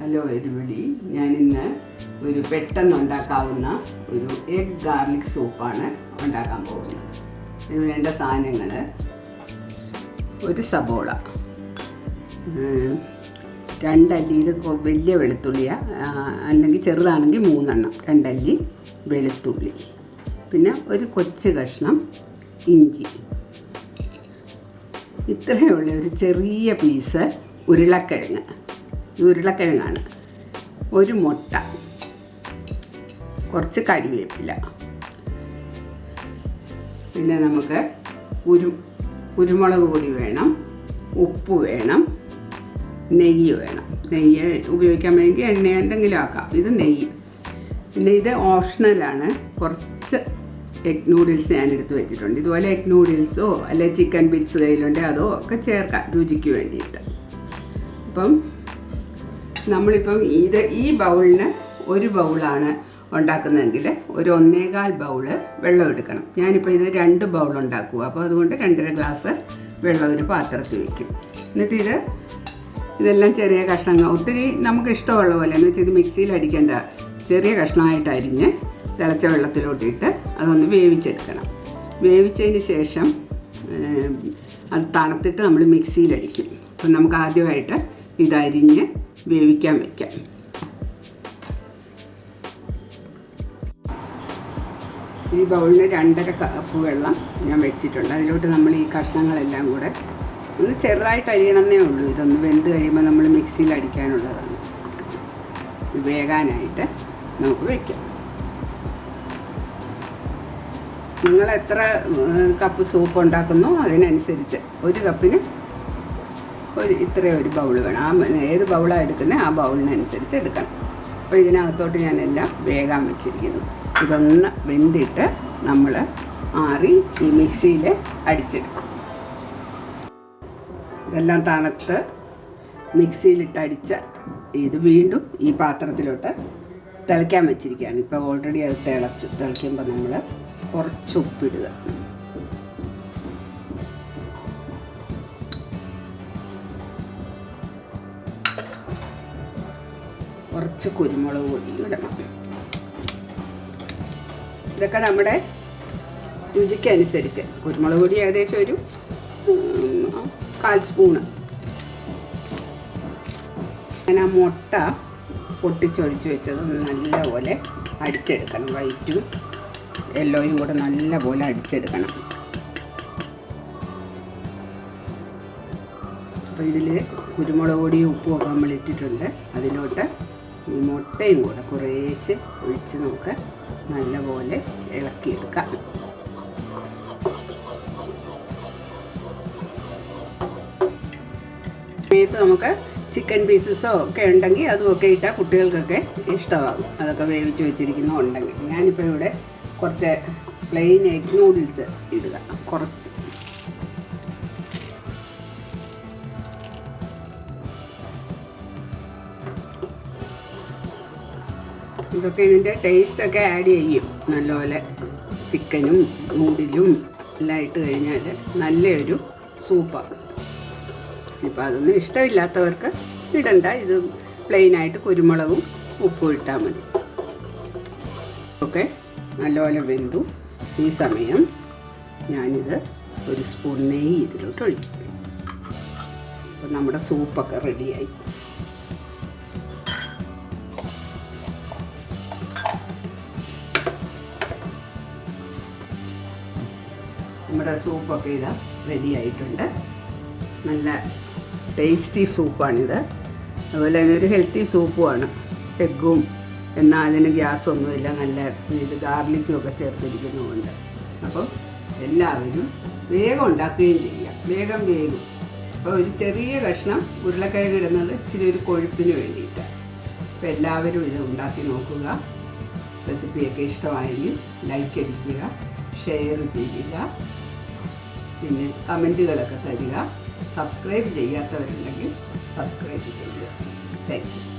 Hello എരിപൊടി. ഞാനിന്ന് ഒരു പെട്ടെന്ന് ഉണ്ടാക്കാവുന്ന ഒരു എഗ് ഗാർലിക് സൂപ്പാണ് ഉണ്ടാക്കാൻ പോകുന്നത്. ഇതിന് വേണ്ട സാധനങ്ങൾ: ഒരു സബോള, 2 അല്ലി, ഇത് വലിയ വെളുത്തുള്ളിയാണ്, അല്ലെങ്കിൽ ചെറുതാണെങ്കിൽ 3 എണ്ണം, 2 അല്ലി വെളുത്തുള്ളി, പിന്നെ ഒരു കൊച്ചു കഷ്ണം ഇഞ്ചി, ഇത്രയേ ഉള്ള ഒരു ചെറിയ പീസ് ഉരുളക്കിഴങ്ങാണ്, ഒരു മുട്ട, കുറച്ച് കരിവേപ്പില, പിന്നെ നമുക്ക് കുരുമുളക് പൊടി വേണം, ഉപ്പ് വേണം, നെയ്യ് വേണം. നെയ്യ് ഉപയോഗിക്കാൻ വേണ്ടി എണ്ണ എന്തെങ്കിലും ആക്കാം. ഇത് നെയ്യ്. പിന്നെ ഇത് ഓപ്ഷണലാണ്. കുറച്ച് എഗ് നൂഡിൽസ് ഞാൻ എടുത്ത് വെച്ചിട്ടുണ്ട്. ഇതുപോലെ എഗ് നൂഡിൽസോ അല്ലെങ്കിൽ ചിക്കൻ ബിറ്റ്സ് കയ്യിലുണ്ടെങ്കിൽ അതോ ഒക്കെ ചേർക്കാം രുചിക്ക് വേണ്ടിയിട്ട്. അപ്പം നമ്മളിപ്പം ഈ ബൗളിന് ഒരു ബൗളാണ് ഉണ്ടാക്കുന്നതെങ്കിൽ ഒരു 1.25 ബൗള് വെള്ളം എടുക്കണം. ഞാനിപ്പോൾ ഇത് 2 ബൗൾ ഉണ്ടാക്കുക. അപ്പോൾ അതുകൊണ്ട് 2.5 ഗ്ലാസ് വെള്ളം ഒരു പാത്രത്തിൽ വയ്ക്കും. എന്നിട്ട് ഇതെല്ലാം ചെറിയ കഷ്ണങ്ങൾ, ഒത്തിരി നമുക്ക് ഇഷ്ടമുള്ള പോലെ, എന്ന് വെച്ചാൽ ഇത് മിക്സിയിൽ അടിക്കേണ്ട, ചെറിയ കഷ്ണമായിട്ട് അരിഞ്ഞ് തിളച്ച വെള്ളത്തിലോട്ടിട്ട് അതൊന്ന് വേവിച്ചെടുക്കണം. വേവിച്ചതിന് ശേഷം അത് തണുത്തിട്ട് നമ്മൾ മിക്സിയിലടിക്കും. അപ്പം നമുക്ക് ആദ്യമായിട്ട് ഇതരിഞ്ഞ് വേവിക്കാൻ വയ്ക്കാം. ഈ ബൗളിന് 2.5 കപ്പ് വെള്ളം ഞാൻ വെച്ചിട്ടുണ്ട്. അതിലോട്ട് നമ്മൾ ഈ കഷ്ണങ്ങളെല്ലാം കൂടെ ഒന്ന് ചെറുതായിട്ട് അരിയണമെന്നേ ഉള്ളൂ. ഇതൊന്ന് വെന്ത് കഴിയുമ്പോൾ നമ്മൾ മിക്സിയിൽ അടിക്കാനുള്ളതാണ്. വേകാനായിട്ട് നമുക്ക് വയ്ക്കാം. നിങ്ങൾ എത്ര കപ്പ് സൂപ്പ് ഉണ്ടാക്കുന്നോ അതിനനുസരിച്ച് ഒരു കപ്പിന് ഇത്രയും ഒരു ബൗൾ വേണം. ഏത് ബൗളാണ് എടുക്കുന്നത് ആ ബൗളിനനുസരിച്ച് എടുക്കണം. അപ്പോൾ ഇതിനകത്തോട്ട് ഞാനെല്ലാം വേഗം വെച്ചിരിക്കുന്നു. ഇതൊന്ന് വെന്തിട്ട് നമ്മൾ ആറി ഈ മിക്സിയിൽ അടിച്ചെടുക്കും. ഇതെല്ലാം തണുത്ത് മിക്സിയിലിട്ട് അടിച്ച ഇത് വീണ്ടും ഈ പാത്രത്തിലോട്ട് തിളയ്ക്കാൻ വെച്ചിരിക്കുകയാണ്. ഇപ്പോൾ ഓൾറെഡി അത് തിളയ്ക്കുമ്പോൾ നമ്മൾ കുറച്ച് ഉപ്പിടുക, കുറച്ച് കുരുമുളക് പൊടി ഇടണം. ഇതൊക്കെ നമ്മുടെ രുചിക്കനുസരിച്ച്. കുരുമുളക് പൊടി ഏകദേശം ഒരു 1/4 സ്പൂണ്. ഞാൻ ആ മുട്ട പൊട്ടിച്ചൊഴിച്ച് വെച്ചത് നല്ലപോലെ അടിച്ചെടുക്കണം. വൈറ്റും യെല്ലോയും കൂടെ നല്ലപോലെ അടിച്ചെടുക്കണം. അപ്പോൾ ഇതിൽ കുരുമുളക് പൊടിയും ഉപ്പും ഒക്കെ നമ്മൾ ഇട്ടിട്ടുണ്ട്. അതിലോട്ട് ഈ മുട്ടയും കൂടെ കുറേശ്ശെ ഒഴിച്ച് നമുക്ക് നല്ലപോലെ ഇളക്കിയെടുക്കാം. സമയത്ത് നമുക്ക് ചിക്കൻ പീസസോ ഒക്കെ ഉണ്ടെങ്കിൽ അതുമൊക്കെ ഇട്ടാൽ കുട്ടികൾക്കൊക്കെ ഇഷ്ടമാകും. അതൊക്കെ വേവിച്ച് വെച്ചിരിക്കുന്നോ ഉണ്ടെങ്കിൽ. ഞാനിപ്പോൾ ഇവിടെ കുറച്ച് പ്ലെയിൻ എഗ് നൂഡിൽസ് ഇടുക, കുറച്ച്. ഇതൊക്കെ ഇതിൻ്റെ ടേസ്റ്റൊക്കെ ആഡ് ചെയ്യും നല്ലപോലെ. ചിക്കനും നൂഡിലും എല്ലാം ഇട്ട് കഴിഞ്ഞാൽ നല്ലൊരു സൂപ്പാണ്. ഇപ്പോൾ അതൊന്നും ഇഷ്ടമില്ലാത്തവർക്ക് ഇടണ്ട. ഇത് പ്ലെയിനായിട്ട് കുരുമുളകും ഉപ്പും ഇട്ടാൽ മതി. ഓക്കെ, നല്ലപോലെ വെന്തു. ഈ സമയം ഞാനിത് ഒരു സ്പൂൺ നെയ്യ് ഇതിലോട്ട് ഒഴിക്കും. അപ്പോൾ നമ്മുടെ സൂപ്പൊക്കെ റെഡിയായി. നമ്മുടെ സൂപ്പൊക്കെ ഇതാ റെഡി ആയിട്ടുണ്ട്. നല്ല ടേസ്റ്റി സൂപ്പാണിത്. അതുപോലെ തന്നെ ഒരു ഹെൽത്തി സൂപ്പുമാണ്. എഗ്ഗും എന്നാൽ അതിന് ഗ്യാസൊന്നുമില്ല. നല്ല ഇത് ഗാർലിക്കും ഒക്കെ ചേർത്തിരിക്കുന്നതുകൊണ്ട്. അപ്പം എല്ലാവരും വേഗം ഉണ്ടാക്കുകയും ചെയ്യാം. വേഗം വേഗം. അപ്പോൾ ഒരു ചെറിയ കഷ്ണം ഉരുളക്കിഴങ്ങ് ഇടുന്നത് ഇച്ചിരി ഒരു കൊഴുപ്പിന് വേണ്ടിയിട്ടാണ്. അപ്പോൾ എല്ലാവരും ഇത് ഉണ്ടാക്കി നോക്കുക. റെസിപ്പിയൊക്കെ ഇഷ്ടമായെങ്കിൽ ലൈക്ക് അടിക്കുക, ഷെയർ ചെയ്യുക, പിന്നെ കമൻറ്റുകളൊക്കെ തരിക. സബ്സ്ക്രൈബ് ചെയ്യാത്തവരുണ്ടെങ്കിൽ സബ്സ്ക്രൈബ് ചെയ്യുക. Thank you.